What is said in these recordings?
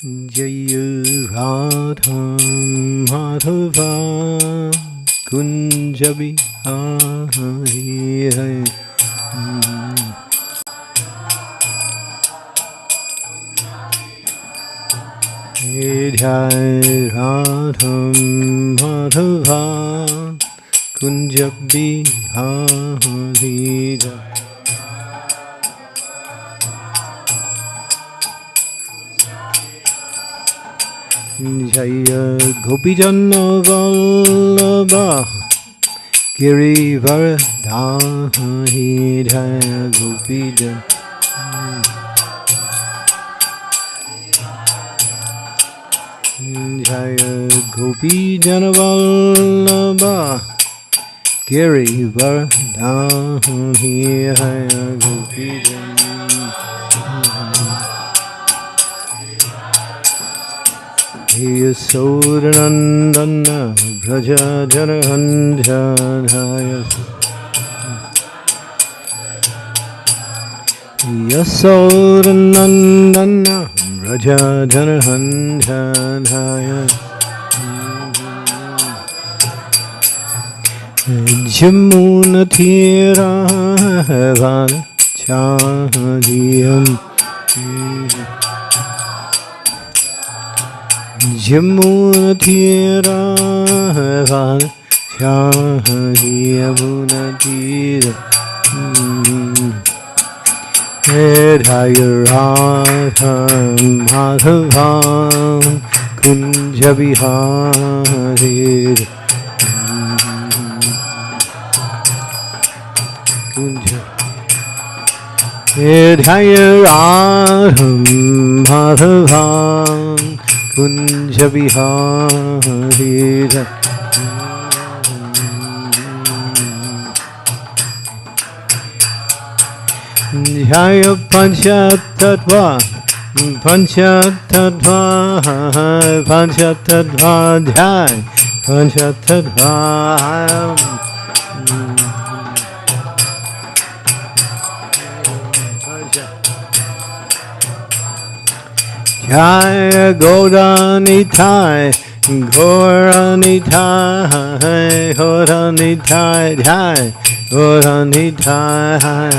Jaya Radha Madhava Kunja Bihari Hare. Jai Radha Madhava Kunja Bihari Hare. Jaya Gopijana Vallabha Girivardhari Jaya Gopijana. Jaya Gopijana Vallabha Girivardhari Jaya Gopijana. Yasodanandana Braja Janahanjana. Yasodanandana Braja Janahanjana. Jamuna Tira Vana Chadiyam. Jamuna Tira Vana Chadiyamuna Tira. Jaya Radha Madhava Kunja Bihari. Jaya Radha Madhava Kunja Bihari. Jaya Panchatattva Panchatattva Panchatattva Jaya Panchatattva. Jaya Gauranitai Gauranitai Gauranitai Jaya Gauranitai.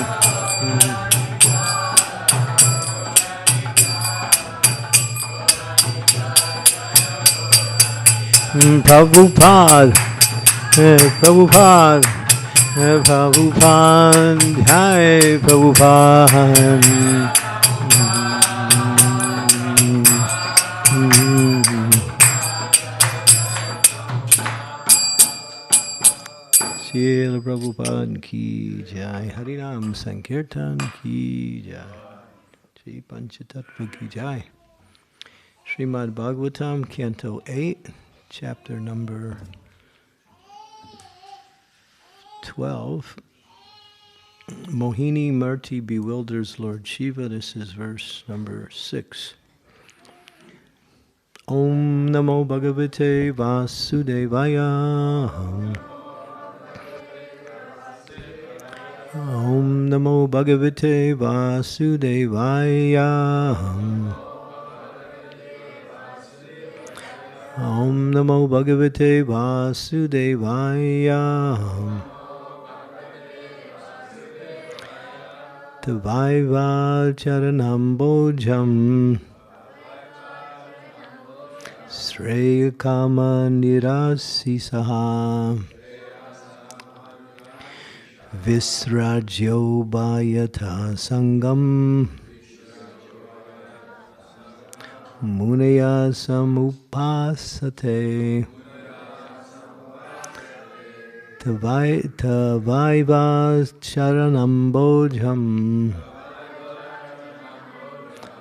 Prabhupada Prabhupada Prabhupada Jaya Prabhupada. Srila Prabhupada ki jai. Harinam Sankirtan ki jai. Shri Panchatattva ki jai. Srimad Bhagavatam, Canto 8, Chapter number 12. Mohini Murti bewilders Lord Shiva. This is verse number 6. Om Namo Bhagavate Vasudevaya. Om Namo Bhagavate Vasudevaya. Om Namo Bhagavate Vasudevaya. Tavaiva Charanambojam Sreya Kama Nirasisaha Visrajyo Bhayata Sangam Munaya Samupasate Tavaiva Charanambojam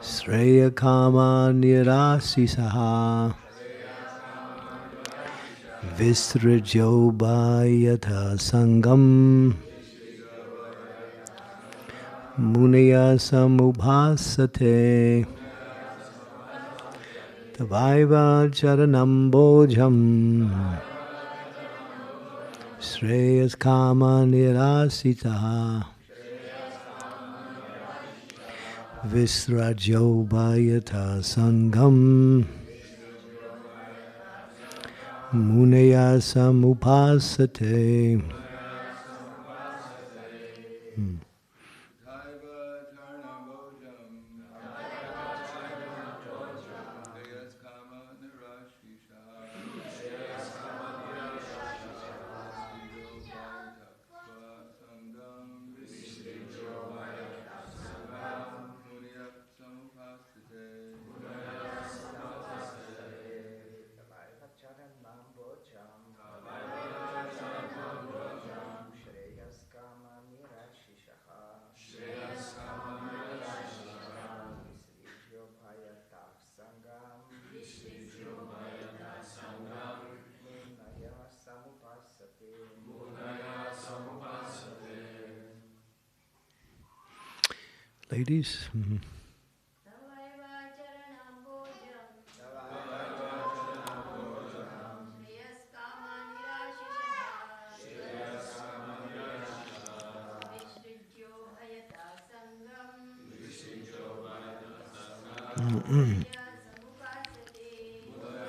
Sreya Kama Nirasisaha Visrajyo Bhayata Sangam Munaya Samupasate Tavaiva Charanambojam Shreyas Kama Nirasitaha Visrajo bhayata sangam Muneya samupasate. Ladies? Mm-hmm.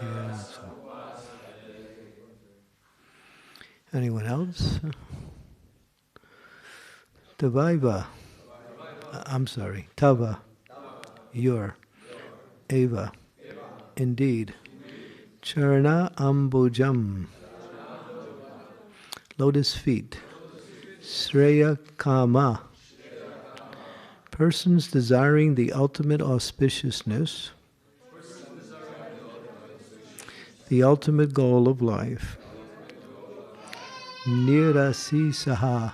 Yeah, so. Anyone else? Tavaiva. I'm sorry. Tava. Your. Eva. Indeed. Charana ambujam. Lotus feet. Sreya kama. Persons desiring the ultimate auspiciousness, the ultimate goal of life. Nirasi saha.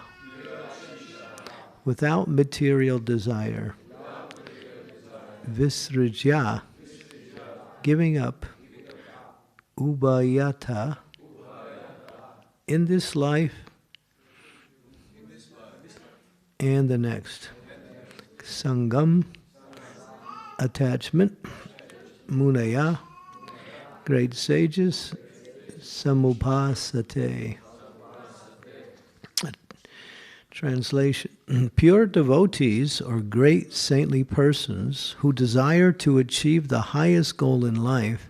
Without material desire. Visrajya. Giving up. Ubayata. In this life and the next. Sangam, attachment. Munaya, great sages. Samupasate. Translation. Pure devotees, or great saintly persons who desire to achieve the highest goal in life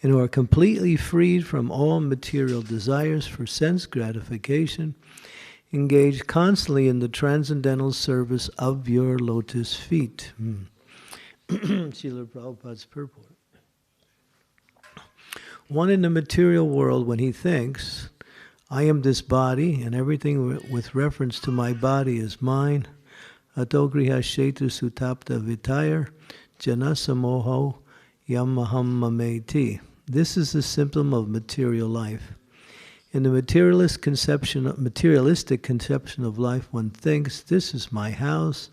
and who are completely freed from all material desires for sense gratification, engage constantly in the transcendental service of your lotus feet. Srila Prabhupada's purport. One in the material world, when he thinks, I am this body, and everything with reference to my body is mine, atogriha shetu sutapta vitayar, janasamoho yamaham mameti. This is the symptom of material life. In the materialistic conception of life, one thinks, this is my house,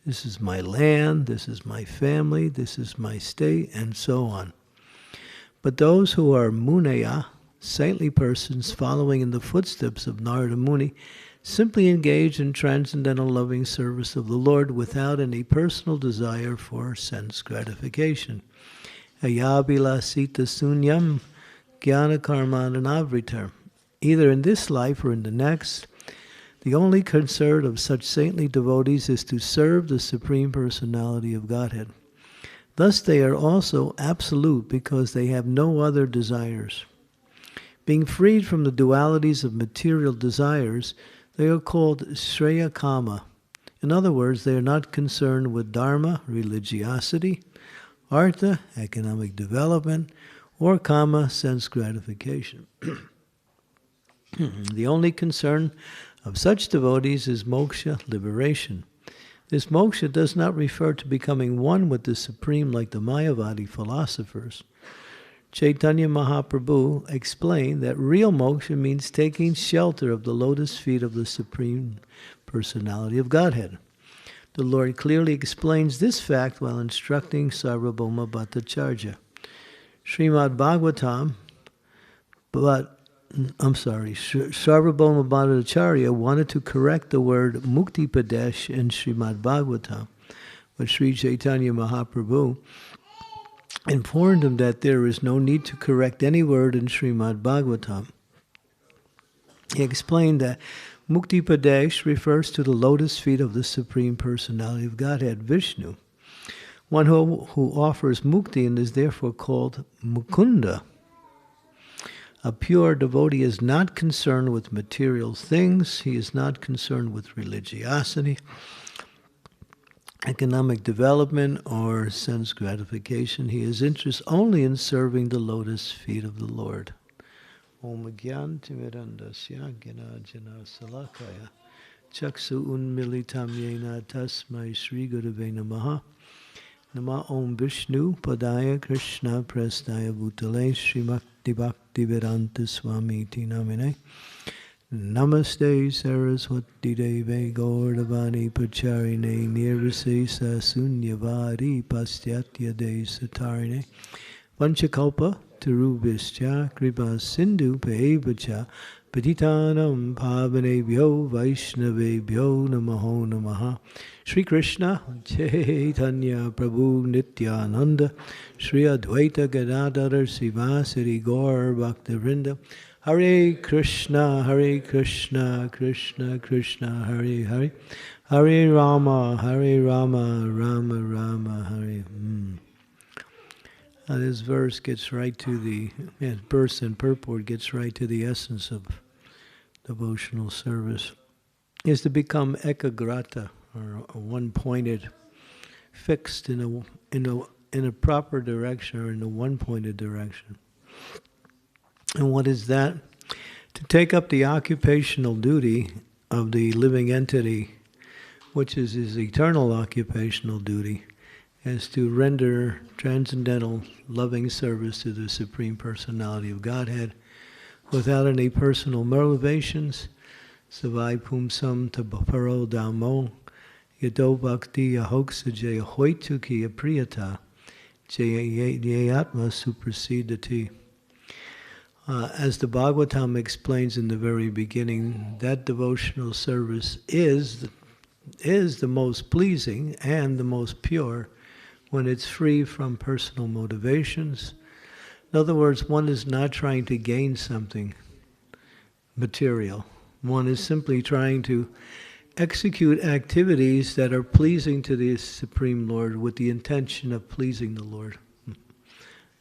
this is my land, this is my family, this is my state, and so on. But those who are muneya, saintly persons following in the footsteps of Narada Muni, simply engage in transcendental loving service of the Lord without any personal desire for sense gratification. Ayabila sita sunyam jnana karmananavritar. Either in this life or in the next, the only concern of such saintly devotees is to serve the Supreme Personality of Godhead. Thus they are also absolute because they have no other desires. Being freed from the dualities of material desires, they are called Shreya Kama. In other words, they are not concerned with dharma, religiosity, artha, economic development, or kama, sense gratification. The only concern of such devotees is moksha, liberation. This moksha does not refer to becoming one with the Supreme like the Mayavadi philosophers. Chaitanya Mahaprabhu explained that real moksha means taking shelter of the lotus feet of the Supreme Personality of Godhead. The Lord clearly explains this fact while instructing Sarvabhauma Bhattacharya. Srimad Bhagavatam, Sarvabhauma Bhattacharya wanted to correct the word Mukti Padesh in Srimad Bhagavatam, but Sri Chaitanya Mahaprabhu informed him that there is no need to correct any word in Srimad Bhagavatam. He explained that Mukti Padesh refers to the lotus feet of the Supreme Personality of Godhead, Vishnu. One who offers mukti and is therefore called mukunda. A pure devotee is not concerned with material things. He is not concerned with religiosity, economic development, or sense gratification. He is interested only in serving the lotus feet of the Lord. Om Gyantimirandasya Gnanajana Salakaya Chaksu Unmilitam Yena Tasmai Sri Gurave Namaha. Nama Om Vishnu Padaya Krishna Prasthaya Bhutale Srimakti Bhakti Vedanta Swami Namine. Namaste Saraswati Deve Gaurdavani Pacharine Nirvisesa Sunyavadi Pastyatya De Satarine Vanchakalpa Tarubhischa Kripa Sindhu Pevacha Patitanam Pavanebhyo Vaishnavebhyo Namaho Namaha. Shri Krishna Chaitanya Prabhu Nityananda Shri Advaita Gadadhar Sivasari Gaur Bhaktivinoda Hare Krishna, Krishna Krishna, Hare Hare, Hare Rama, Rama Rama, Hare. Now this verse gets right to the, verse and purport gets right to the essence of devotional service, is to become ekagrata, or one-pointed, fixed in a proper direction, or in a one-pointed direction. And what is that? To take up the occupational duty of the living entity, which is his eternal occupational duty, is to render transcendental loving service to the Supreme Personality of Godhead without any personal motivations. Savai pumsam tabaparo damo yado bhakti ahoksa jaya hoituki apriyata jayatma supersedati. As the Bhagavatam explains in the very beginning, that devotional service is the most pleasing and the most pure when it's free from personal motivations. In other words, one is not trying to gain something material. One is simply trying to execute activities that are pleasing to the Supreme Lord with the intention of pleasing the Lord.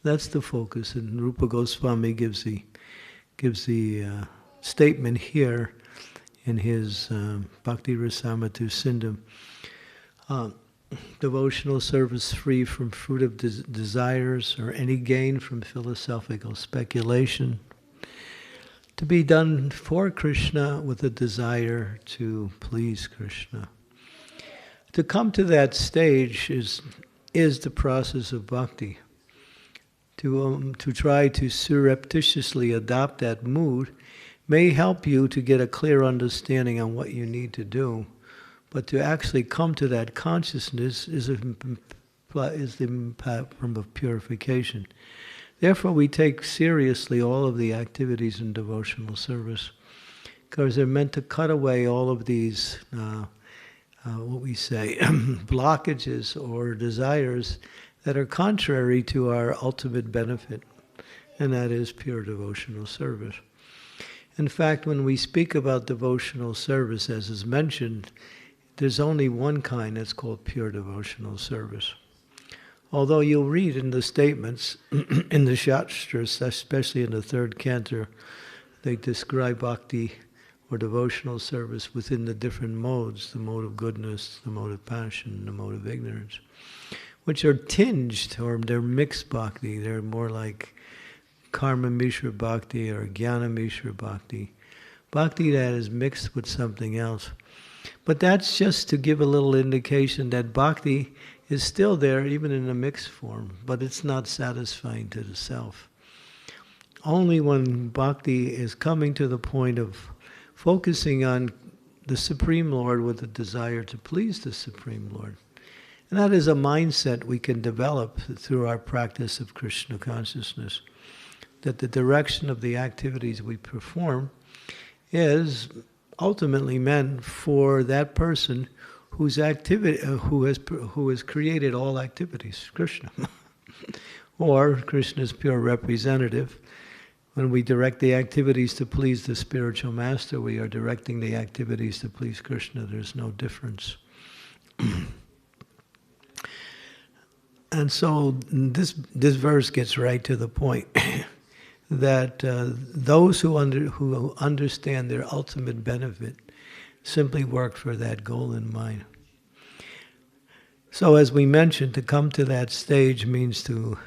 That's the focus, and Rupa Goswami gives the statement here in his Bhakti Rasamrita Sindhu. Devotional service free from fruitive desires or any gain from philosophical speculation, to be done for Krishna with a desire to please Krishna. To come to that stage is the process of bhakti. To try to surreptitiously adopt that mood may help you to get a clear understanding on what you need to do, but to actually come to that consciousness is the platform of purification. Therefore, we take seriously all of the activities in devotional service, because they're meant to cut away all of these, what we say, blockages or desires that are contrary to our ultimate benefit, and that is pure devotional service. In fact, when we speak about devotional service, as is mentioned, there's only one kind that's called pure devotional service. Although you'll read in the statements, in the Shastras, especially in the third canto, they describe bhakti or devotional service within the different modes, the mode of goodness, the mode of passion, the mode of ignorance, which are tinged, or they're mixed bhakti. They're more like karma mishra bhakti or jnana mishra bhakti. Bhakti that is mixed with something else. But that's just to give a little indication that bhakti is still there even in a mixed form, but it's not satisfying to the self. Only when bhakti is coming to the point of focusing on the Supreme Lord with a desire to please the Supreme Lord. And that is a mindset we can develop through our practice of Krishna consciousness, that the direction of the activities we perform is ultimately meant for that person whose activity, who has created all activities, Krishna, or Krishna's pure representative. When we direct the activities to please the spiritual master, we are directing the activities to please Krishna. There's no difference. And so this verse gets right to the point that those who understand their ultimate benefit simply work for that goal in mind. So as we mentioned, to come to that stage means to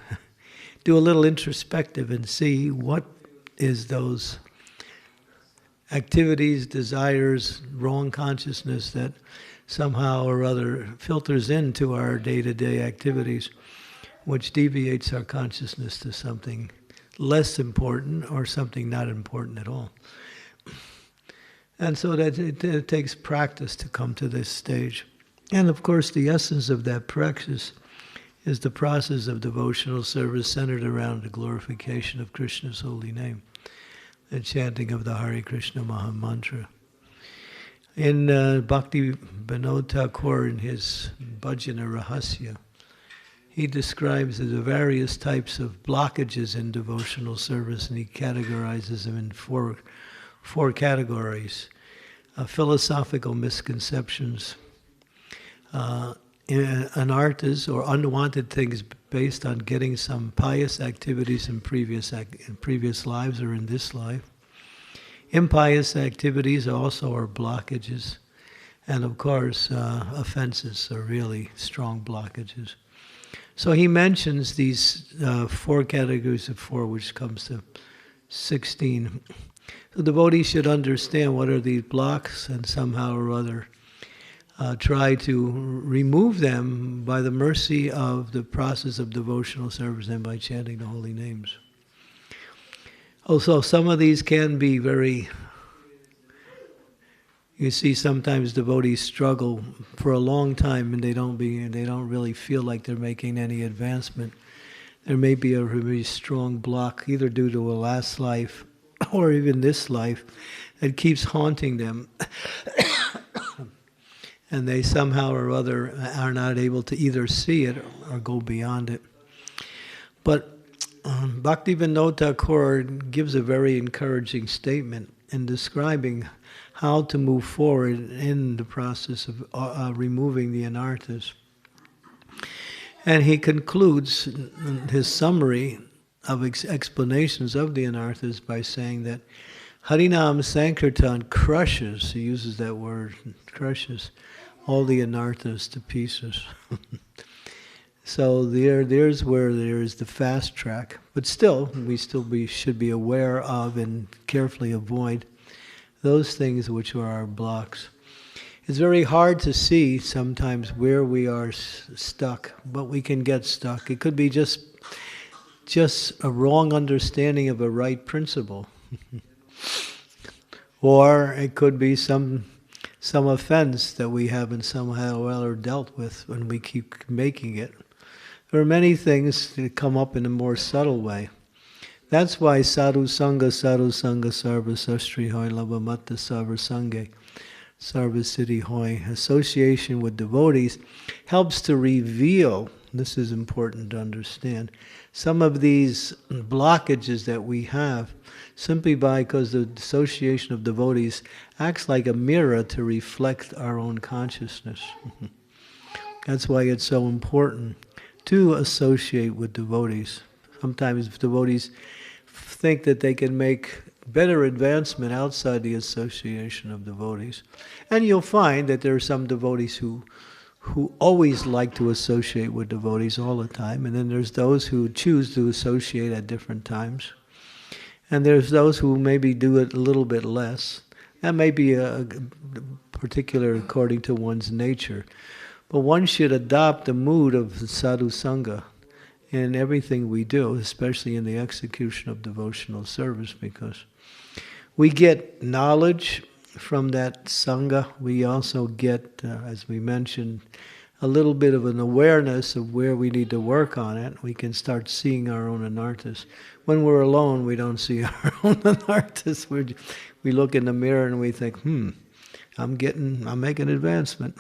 do a little introspective and see what is those activities, desires, wrong consciousness that somehow or other filters into our day-to-day activities, which deviates our consciousness to something less important or something not important at all. And so that it takes practice to come to this stage. And of course, the essence of that practice is the process of devotional service centered around the glorification of Krishna's holy name, the chanting of the Hare Krishna Maha Mantra. In Bhakti Thakur, in his Bhajana Rahasya, he describes the various types of blockages in devotional service, and he categorizes them in four categories. Philosophical misconceptions, anarthas, or unwanted things based on getting some pious activities in previous lives or in this life. Impious activities also are blockages. And of course, offenses are really strong blockages. So he mentions these four categories of four, which comes to 16. So devotees should understand what are these blocks and somehow or other try to remove them by the mercy of the process of devotional service and by chanting the holy names. Also, some of these can be very, you see sometimes devotees struggle for a long time and they don't really feel like they're making any advancement. There may be a really strong block, either due to a last life or even this life, that keeps haunting them. And they somehow or other are not able to either see it or go beyond it. But Bhaktivinoda Thakur gives a very encouraging statement in describing how to move forward in the process of removing the anarthas. And he concludes his summary of explanations of the anarthas by saying that Harinam Sankirtan crushes, he uses that word, crushes all the anarthas to pieces. So there's where there is the fast track. But still, we should be aware of and carefully avoid those things which are our blocks. It's very hard to see sometimes where we are stuck, but we can get stuck. It could be just a wrong understanding of a right principle. Or it could be some offense that we haven't somehow or other dealt with when we keep making it. There are many things that come up in a more subtle way. That's why sadhu sangha sarva sastri hoy lavamatta sarva sanghe sarva siddhi hoy. Association with devotees helps to reveal, this is important to understand, some of these blockages that we have simply because the association of devotees acts like a mirror to reflect our own consciousness. That's why it's so important to associate with devotees. Sometimes devotees think that they can make better advancement outside the association of devotees. And you'll find that there are some devotees who always like to associate with devotees all the time, and then there's those who choose to associate at different times. And there's those who maybe do it a little bit less. That may be a particular according to one's nature. But one should adopt the mood of sadhu sangha in everything we do, especially in the execution of devotional service, because we get knowledge from that sangha. We also get, as we mentioned, a little bit of an awareness of where we need to work on it. We can start seeing our own anarthas. When we're alone, we don't see our own anarthas. We look in the mirror and we think, I'm making advancement.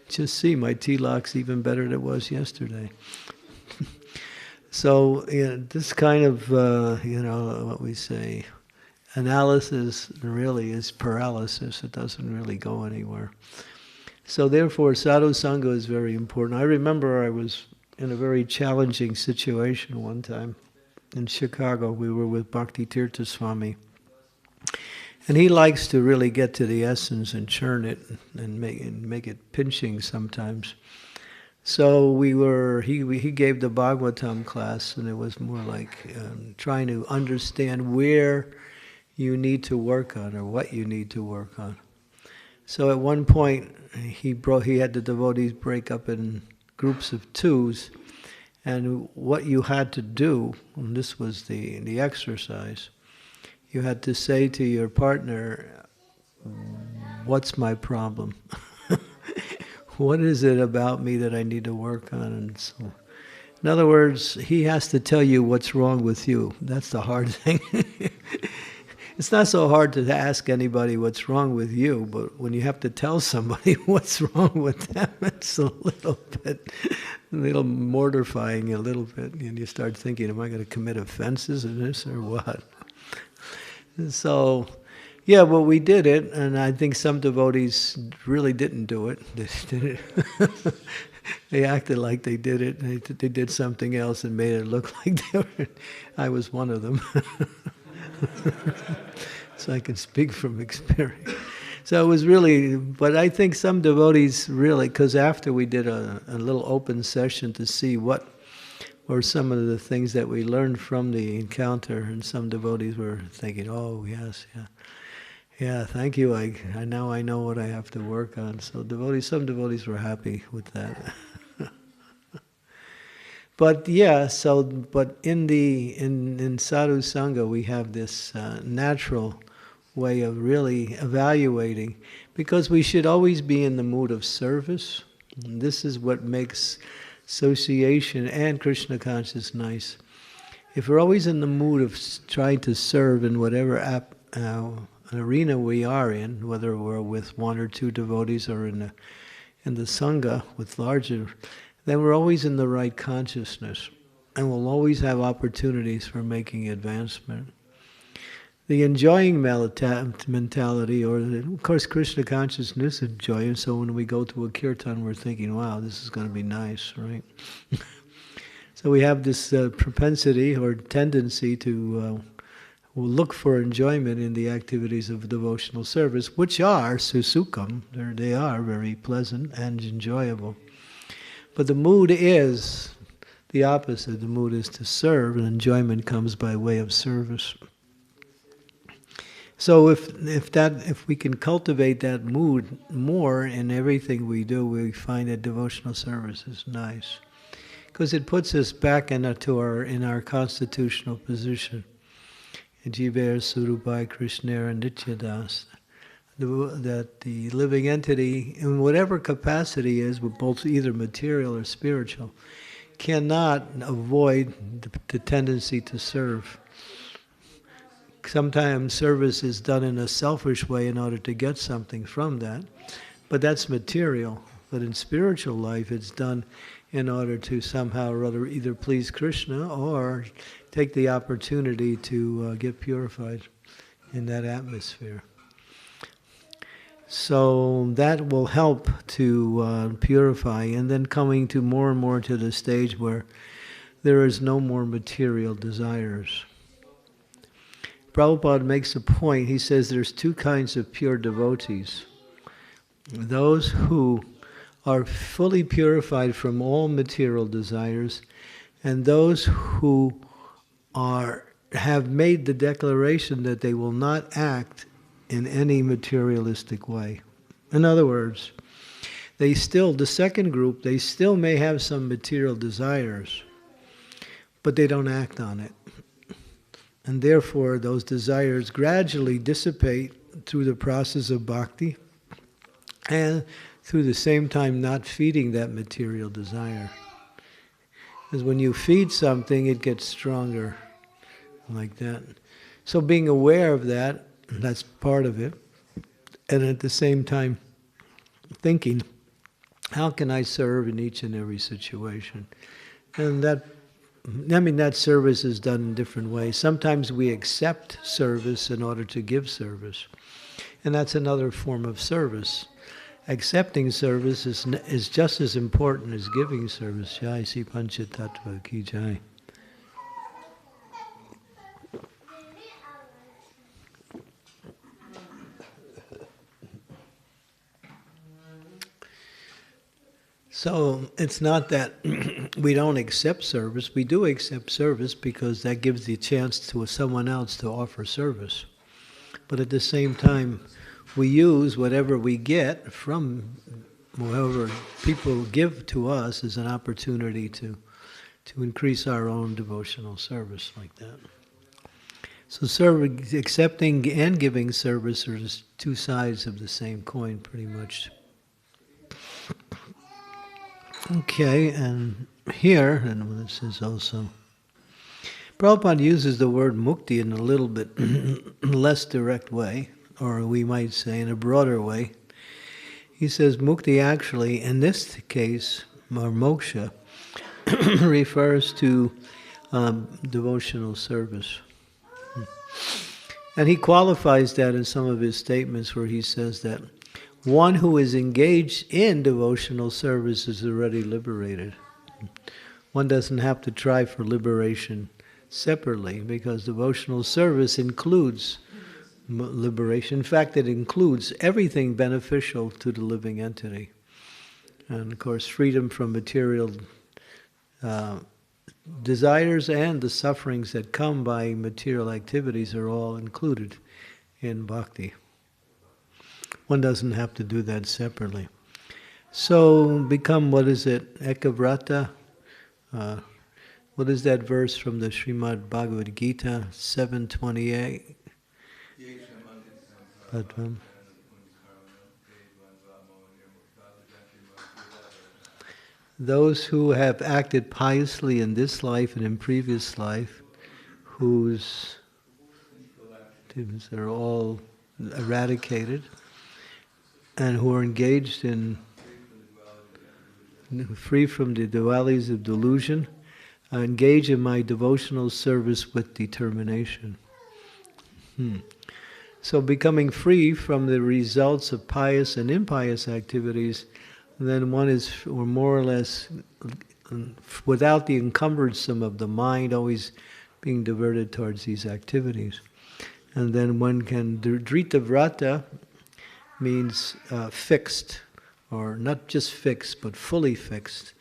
Just see, my tilak's even better than it was yesterday. So this kind of, what we say, analysis really is paralysis. It doesn't really go anywhere. So therefore, sadhu sangha is very important. I remember I was in a very challenging situation one time. In Chicago, we were with Bhakti Swami. And he likes to really get to the essence and churn it and make it pinching sometimes. So he gave the Bhagavatam class, and it was more like trying to understand where you need to work on or what you need to work on. So at one point, he had the devotees break up in groups of twos, and what you had to do, and this was the exercise, you had to say to your partner, what's my problem? What is it about me that I need to work on? And so, in other words, he has to tell you what's wrong with you. That's the hard thing. It's not so hard to ask anybody what's wrong with you, but when you have to tell somebody what's wrong with them, it's a little mortifying a little bit. And you start thinking, am I going to commit offenses in this or what? So, yeah, well, we did it, and I think some devotees really didn't do it. They did it. They acted like they did it. They did something else and made it look like they were. I was one of them. So I can speak from experience. So it was really, but I think some devotees really, because after we did a little open session to see what were some of the things that we learned from the encounter, and some devotees were thinking, oh, yes, yeah, thank you, now I know what I have to work on. So some devotees were happy with that. But yeah, but in sadhu sangha we have this natural way of really evaluating, because we should always be in the mood of service. And this is what makes association and Krishna consciousness nice. If we're always in the mood of trying to serve in whatever arena we are in, whether we're with one or two devotees or in the sangha with larger, then we're always in the right consciousness, and we'll always have opportunities for making advancement. The enjoying mentality, or of course Krishna consciousness is joy, so when we go to a kirtan we're thinking, wow, this is going to be nice, right? So we have this propensity or tendency to look for enjoyment in the activities of devotional service, which are susukham, they are very pleasant and enjoyable. But the mood is the opposite. The mood is to serve, and enjoyment comes by way of service. So if we can cultivate that mood more in everything we do, we find that devotional service is nice, because it puts us back in our constitutional position. Jiver Surupai Krishna and Nityadas. That the living entity, in whatever capacity is, both either material or spiritual, cannot avoid the tendency to serve. Sometimes service is done in a selfish way in order to get something from that, but that's material. But in spiritual life, it's done in order to somehow or other either please Krishna or take the opportunity to get purified in that atmosphere. So that will help to purify, and then coming to more and more to the stage where there is no more material desires. Prabhupada makes a point. He says there's two kinds of pure devotees. Those who are fully purified from all material desires, and those who have made the declaration that they will not act in any materialistic way. In other words, the second group, they still may have some material desires, but they don't act on it. And therefore, those desires gradually dissipate through the process of bhakti, and through the same time not feeding that material desire. Because when you feed something, it gets stronger, like that. So being aware of that, that's part of it. And at the same time, thinking, how can I serve in each and every situation? And that service is done in different ways. Sometimes we accept service in order to give service. And that's another form of service. accepting service is just as important as giving service. Jai Sri Panchatattva Ki Jai. So it's not that we don't accept service. We do accept service because that gives the chance to someone else to offer service. But at the same time, we use whatever we get from whoever people give to us as an opportunity to increase our own devotional service like that. So accepting and giving service are just two sides of the same coin, pretty much. Okay, and here, and this is also, Prabhupada uses the word mukti in a little bit less direct way, or we might say in a broader way. He says mukti actually, in this case, or moksha, refers to devotional service. And he qualifies that in some of his statements where he says that one who is engaged in devotional service is already liberated. One doesn't have to try for liberation separately because devotional service includes liberation. In fact, it includes everything beneficial to the living entity. And of course, freedom from material desires and the sufferings that come by material activities are all included in bhakti. One doesn't have to do that separately. So become, what is it, Ekavrata? What is that verse from the Srimad Bhagavad Gita, 7:28? Those who have acted piously in this life and in previous life, whose sins are all eradicated, and who are engaged in, free from the dualities of delusion, engage in my devotional service with determination. So becoming free from the results of pious and impious activities, then one is, or more or less, without the encumbrance of the mind always being diverted towards these activities. And then one can, drita vrata means fixed, or not just fixed, but fully fixed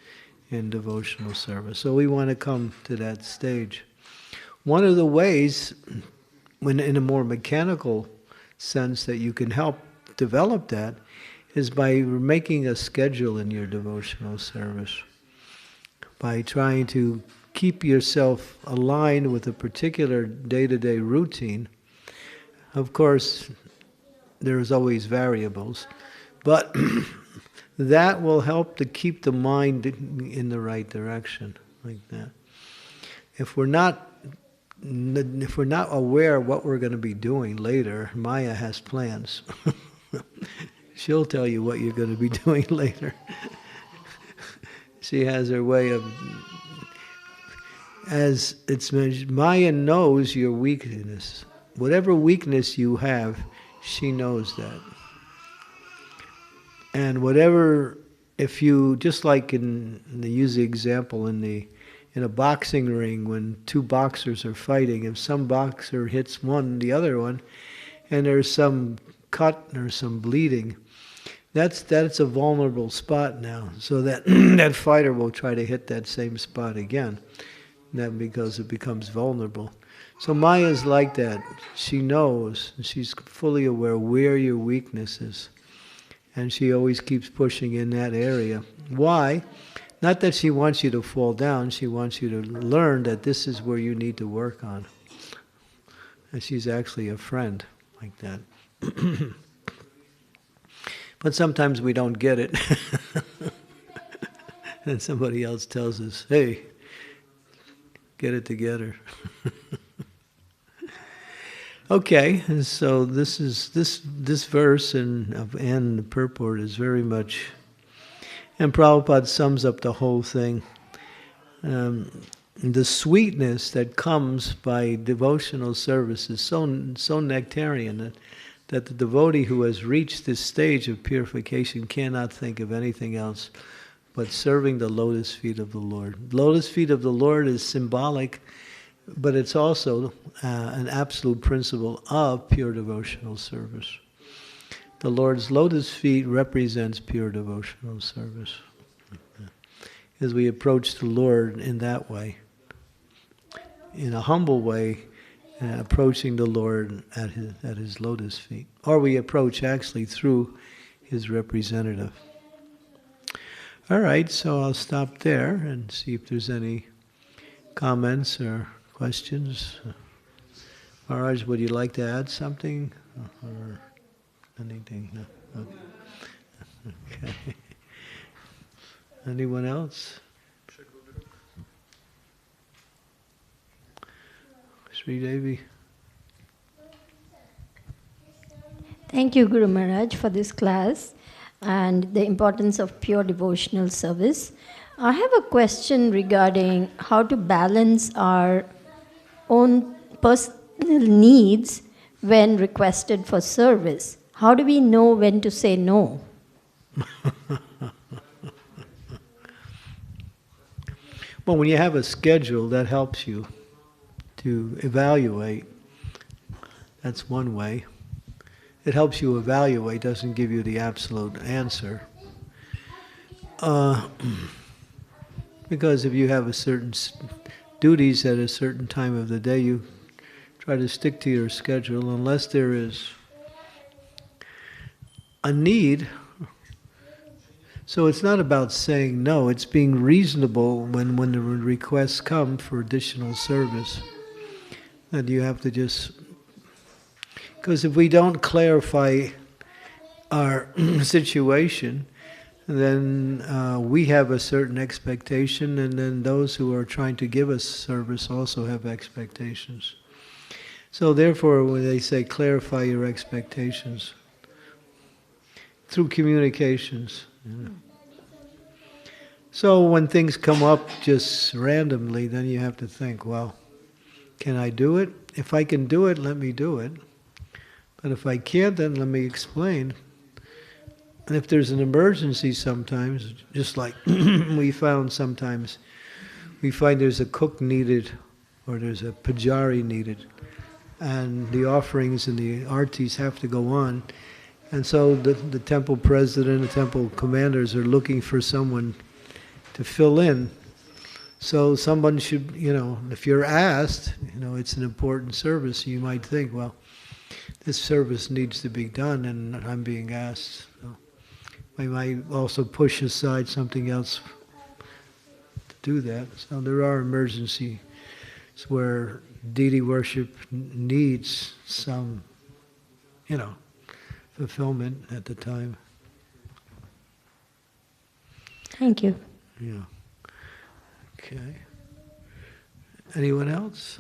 in devotional service. So we want to come to that stage. One of the ways, when in a more mechanical sense, that you can help develop that is by making a schedule in your devotional service, by trying to keep yourself aligned with a particular day-to-day routine. Of course, there's always variables, but that will help to keep the mind in the right direction, like that. If we're not aware of what we're going to be doing later, Maya has plans. She'll tell you what you're going to be doing later. She has her way of, as it's mentioned, Maya knows your weakness. Whatever weakness you have, she knows that. And whatever, if you, just like they use the example in a boxing ring when two boxers are fighting, if some boxer hits the other one, and there's some cut or some bleeding, that's a vulnerable spot now. So that that fighter will try to hit that same spot again, because it becomes vulnerable. So Maya's like that. She knows, she's fully aware where your weakness is. And she always keeps pushing in that area. Why? Not that she wants you to fall down, she wants you to learn that this is where you need to work on. And she's actually a friend like that. But sometimes we don't get it. And somebody else tells us, hey, get it together. Okay, so this verse and the purport is very much, and Prabhupada sums up the whole thing. The sweetness that comes by devotional service is so nectarian that the devotee who has reached this stage of purification cannot think of anything else but serving the lotus feet of the Lord. Lotus feet of the Lord is symbolic, but it's also an absolute principle of pure devotional service. The Lord's lotus feet represents pure devotional service. As we approach the Lord in that way, in a humble way, approaching the Lord at his lotus feet. Or we approach actually through his representative. All right, so I'll stop there and see if there's any comments or questions. Maharaj, would you like to add something? Or anything? No? Okay. Anyone else? Sri Devi. Thank you, Guru Maharaj, for this class and the importance of pure devotional service. I have a question regarding how to balance our own personal needs when requested for service. How do we know when to say no? Well, when you have a schedule, that helps you to evaluate. That's one way. It helps you evaluate, doesn't give you the absolute answer. Because if you have a certain duties at a certain time of the day, you try to stick to your schedule unless there is a need. So it's not about saying no, it's being reasonable when the requests come for additional service. And you have to just... Because if we don't clarify our situation, then we have a certain expectation, and then those who are trying to give us service also have expectations. So therefore, when they say clarify your expectations, through communications. So when things come up just randomly, then you have to think, well, can I do it? If I can do it, let me do it. But if I can't, then let me explain. And if there's an emergency sometimes, just like we found sometimes, we find there's a cook needed, or there's a pujari needed, and the offerings and the artis have to go on. And so the temple president, the temple commanders are looking for someone to fill in. So someone should, if you're asked, it's an important service, you might think, well, this service needs to be done and I'm being asked. So we might also push aside something else to do that. So there are emergencies where deity worship needs some, fulfillment at the time. Thank you. Yeah. Okay. Anyone else?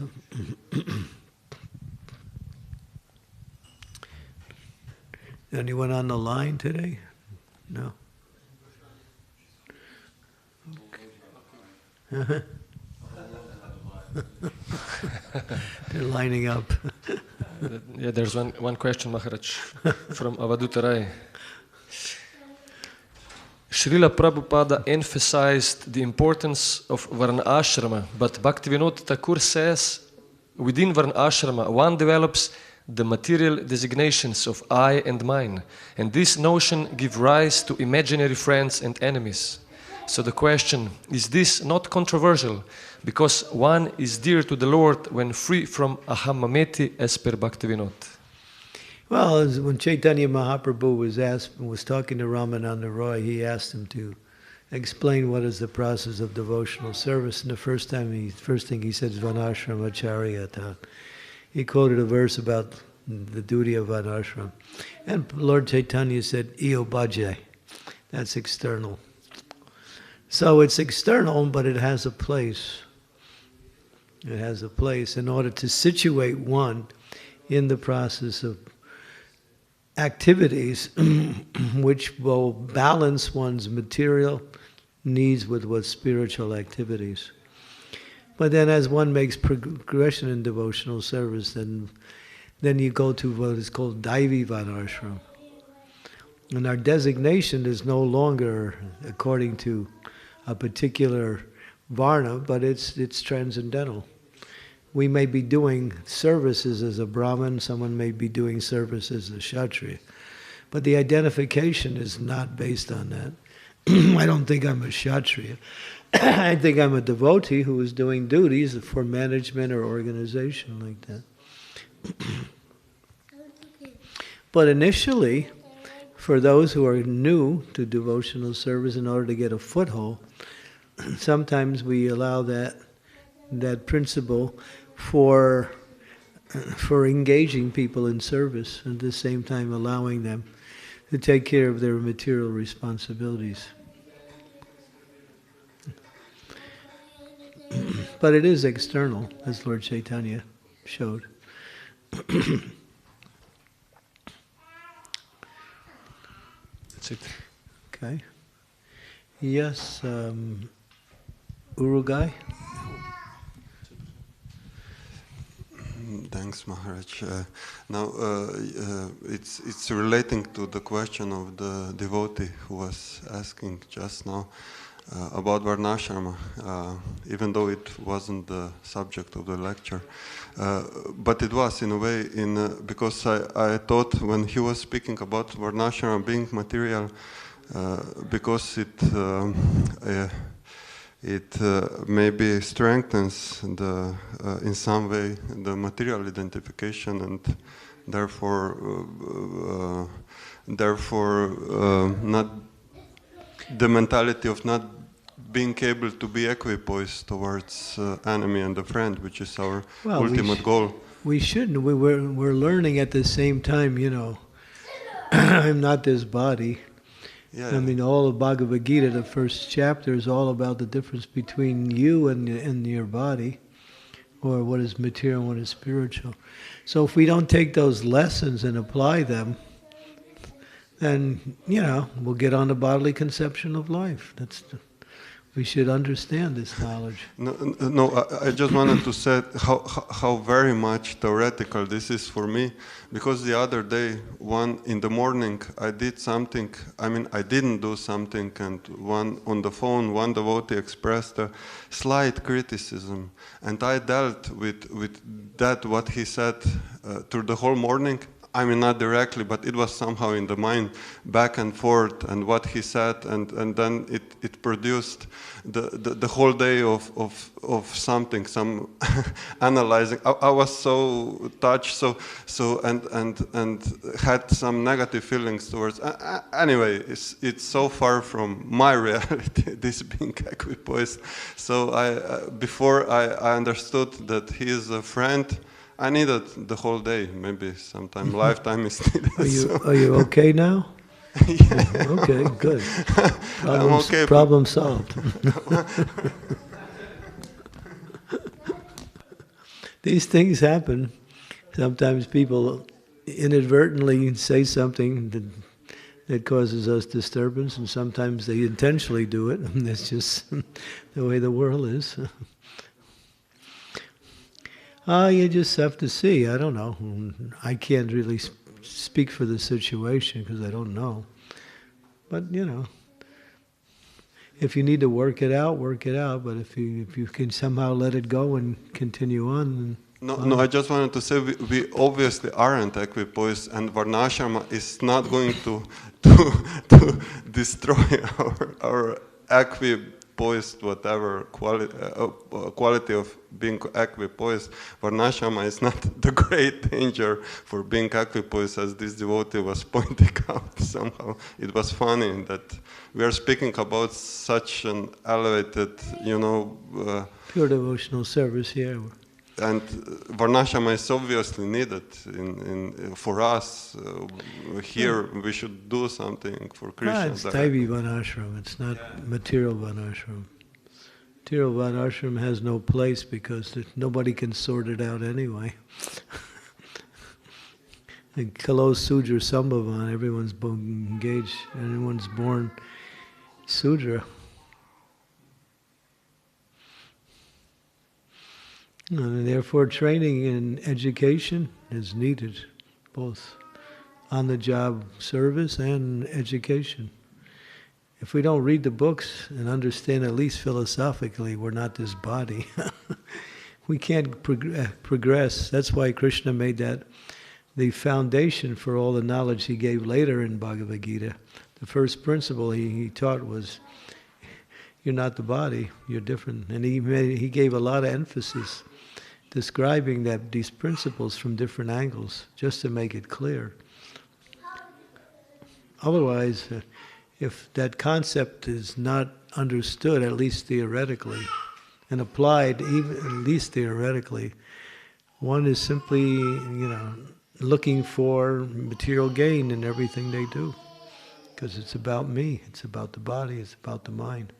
Anyone on the line today? No? Okay. They're lining up. Yeah, there's one question, Maharaj, from Avaduta Rai. Srila Prabhupada emphasized the importance of Varna Ashrama, but Bhaktivinoda Thakur says within Varna Ashrama one develops the material designations of I and mine, and this notion gives rise to imaginary friends and enemies. So the question, is this not controversial? Because one is dear to the Lord when free from ahamameti as per Bhaktivinoda. Well, when Chaitanya Mahaprabhu was talking to Ramananda Roy, he asked him to explain what is the process of devotional service. And the first thing he said is Vanashrama Charyata. He quoted a verse about the duty of Vanashram. And Lord Chaitanya said, Io bhaje. That's external. So it's external, but it has a place. It has a place in order to situate one in the process of activities which will balance one's material needs with spiritual activities. But then as one makes progression in devotional service, then then you go to what is called Daivi Varnashram. And our designation is no longer according to a particular varna, but it's transcendental. We may be doing services as a Brahmin, someone may be doing service as a Kshatriya, but the identification is not based on that. I don't think I'm a Kshatriya. I think I'm a devotee who is doing duties for management or organization like that. But initially, for those who are new to devotional service, in order to get a foothold, sometimes we allow that principle for engaging people in service, and at the same time allowing them to take care of their material responsibilities. But it is external, as Lord Chaitanya showed. That's it. Okay. Yes, Uruguay? Thanks, Maharaj. Now, it's relating to the question of the devotee who was asking just now about Varnashrama, even though it wasn't the subject of the lecture. But it was, in a way, because I thought when he was speaking about Varnashrama being material, because it maybe strengthens in some way the material identification, and therefore not the mentality of not being able to be equipoised towards enemy and the friend, which is our ultimate goal. We shouldn't. We're learning at the same time, I'm not this body. Yeah. I mean, all of Bhagavad Gita, the first chapter, is all about the difference between you and your body, or what is material and what is spiritual. So if we don't take those lessons and apply them, then, we'll get on the bodily conception of life. We should understand this knowledge. No, I just wanted to say how very much theoretical this is for me, because the other day, in the morning, I did something. I didn't do something, and on the phone, one devotee expressed a slight criticism, and I dealt with that, what he said, through the whole morning. Not directly, but it was somehow in the mind, back and forth, and what he said, and then it produced the whole day of something, some analyzing. I was so touched, and had some negative feelings towards. Anyway, it's so far from my reality, this being equipoised. So before I understood that he is a friend, I needed the whole day, maybe sometime lifetime is needed. Are you okay now? Yeah. Okay, good. I'm okay. Problem solved. These things happen. Sometimes people inadvertently say something that causes us disturbance, and sometimes they intentionally do it. And that's just the way the world is. You just have to see. I don't know. I can't really speak for the situation because I don't know. But, if you need to work it out, work it out. But if you can somehow let it go and continue on, then... No, I just wanted to say we obviously aren't equipoised, and Varnashrama is not going to destroy our equipoised, whatever quality of being equipoised. Varnashrama is not the great danger for being equipoised, as this devotee was pointing out. Somehow it was funny that we are speaking about such an elevated, pure devotional service here. And Varnashrama is obviously needed for us. Here we should do something for Krishna. It's Daivi Varnashram, it's not material Varnashram. Material Varnashram has no place because nobody can sort it out anyway. And Kalo Sudra Sambhavan, everyone's engaged, everyone's born Sudra. And therefore training in education is needed, both on-the-job service and education. If we don't read the books and understand at least philosophically we're not this body, we can't progress. That's why Krishna made that the foundation for all the knowledge he gave later in Bhagavad Gita. The first principle he taught was, you're not the body, you're different. And he gave a lot of emphasis describing these principles from different angles, just to make it clear. Otherwise, if that concept is not understood, at least theoretically, and applied even at least theoretically, one is simply, looking for material gain in everything they do. Because it's about me, it's about the body, it's about the mind.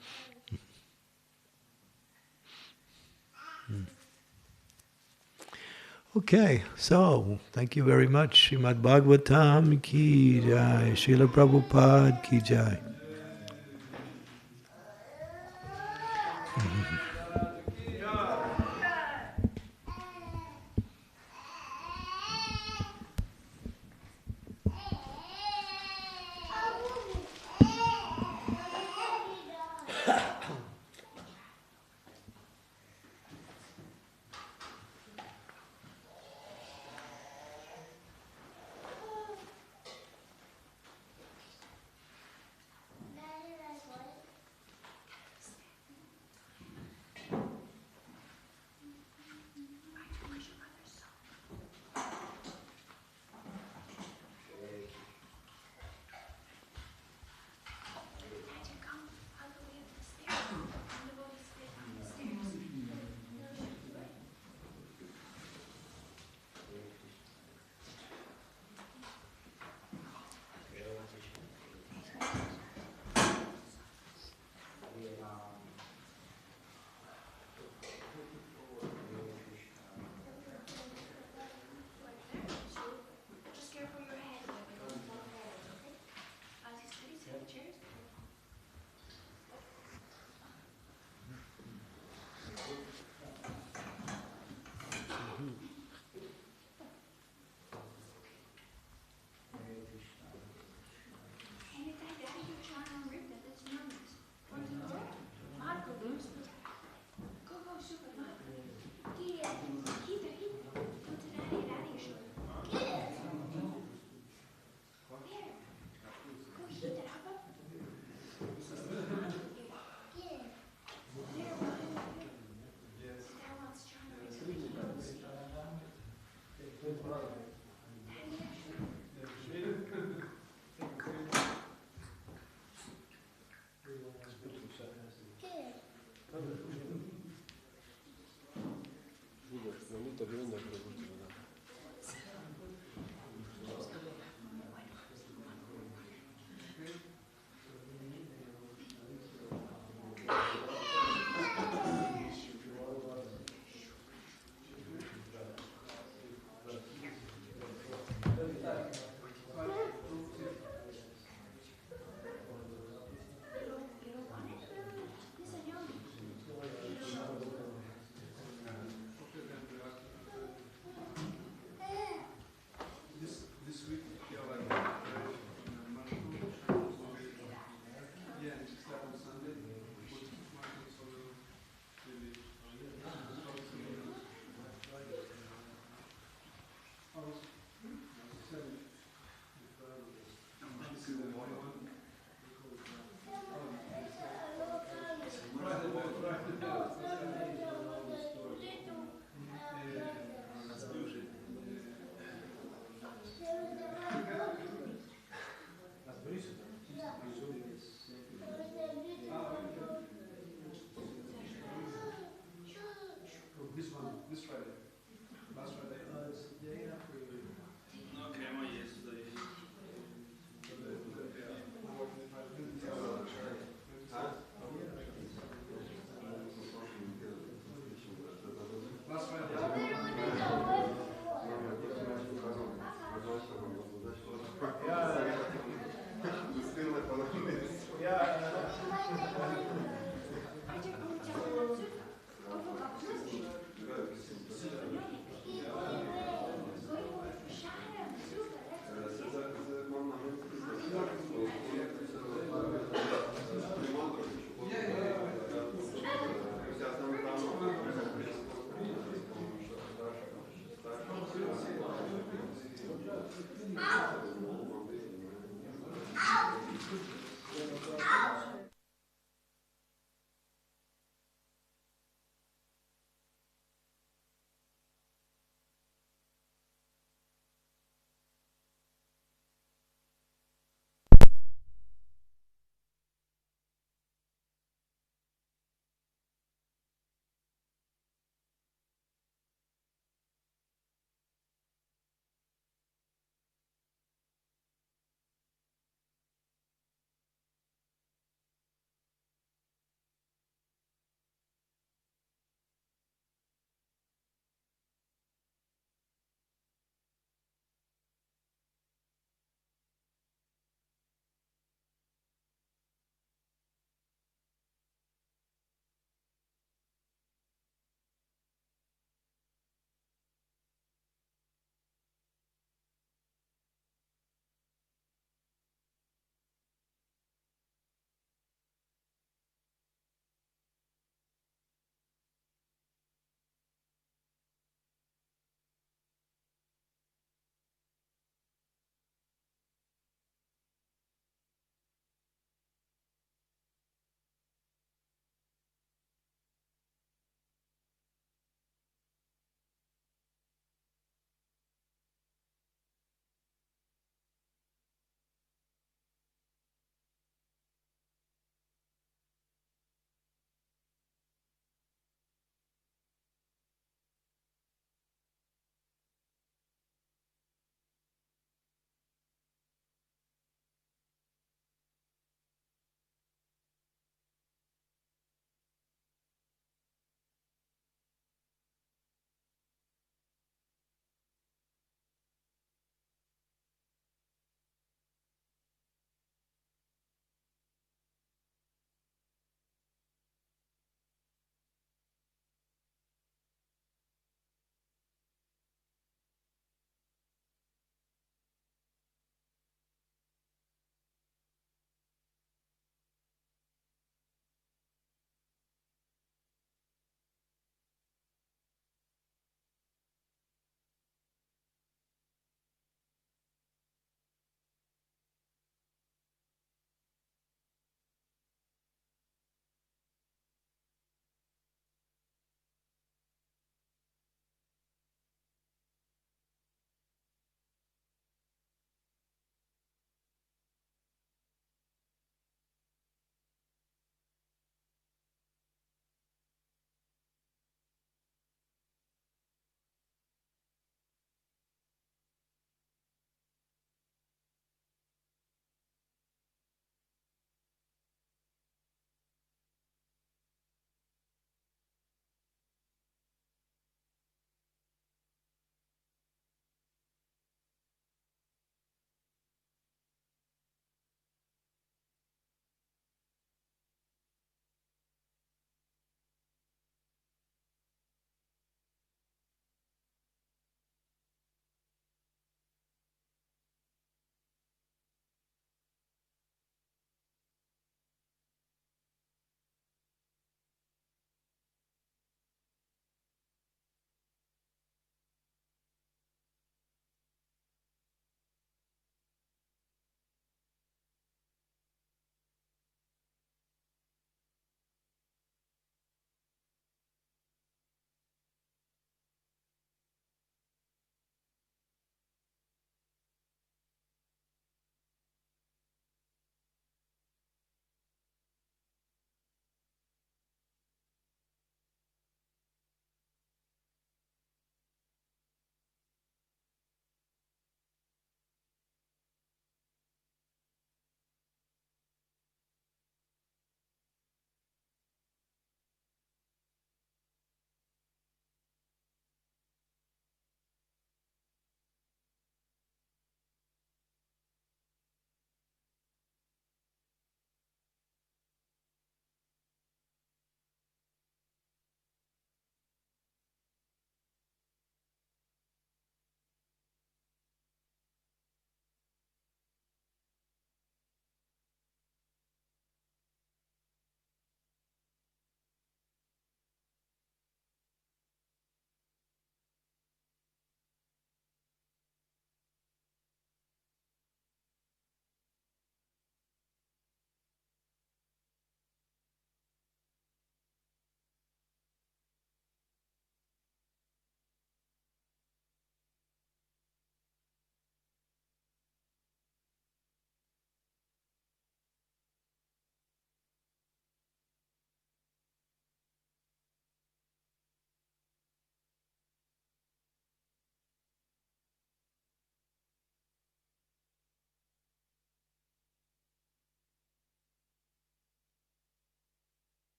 Okay, so thank you very much. Srimad Bhagavatam ki jai, Srila Prabhupada ki jai. Bonito,